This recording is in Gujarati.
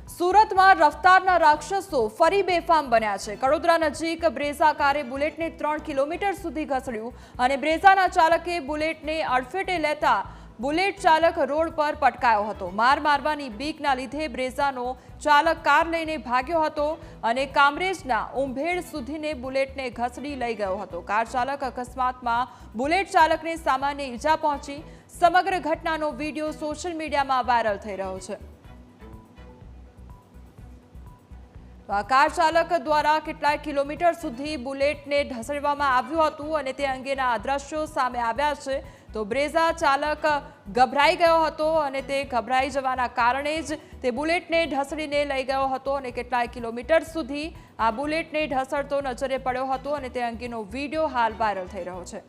સુરતમાં રફતારના રાક્ષસો ફરી બેફામ બન્યા છે। કડોદરા નજીક બ્રેઝા કારે બુલેટને 3 કિલોમીટર સુધી ઘસડ્યું અને બ્રેઝાના ચાલકે બુલેટને અડફેટે લેતા બુલેટ ચાલક રોડ પર પટકાયો હતો। માર મારવાની બીકના લીધે બ્રેઝાનો ચાલક કાર લઈને ભાગ્યો હતો અને કામરેજના ઉંભેડ સુધીને બુલેટને ઘસડી લઈ ગયો હતો। કાર ચાલક અકસ્માતમાં બુલેટ ચાલકને સામાન્ય ઈજા પહોંચી। સમગ્ર ઘટનાનો વિડીયો સોશિયલ મીડિયામાં વાયરલ થઈ રહ્યો છે। કાર ચાલક દ્વારા કેટલાય કિલોમીટર સુધી બુલેટને ઢસડવામાં આવ્યું હતું અને તે અંગેના દ્રશ્યો સામે આવ્યા છે। તો બ્રેઝા ચાલક ગભરાઈ ગયો હતો અને તે ગભરાઈ જવાના કારણે જ તે બુલેટને ઢસડીને લઈ ગયો હતો અને કેટલાય કિલોમીટર સુધી આ બુલેટને ઢસડતો નજરે પડ્યો હતો અને તે અંગેનો વિડીયો હાલ વાયરલ થઈ રહ્યો છે।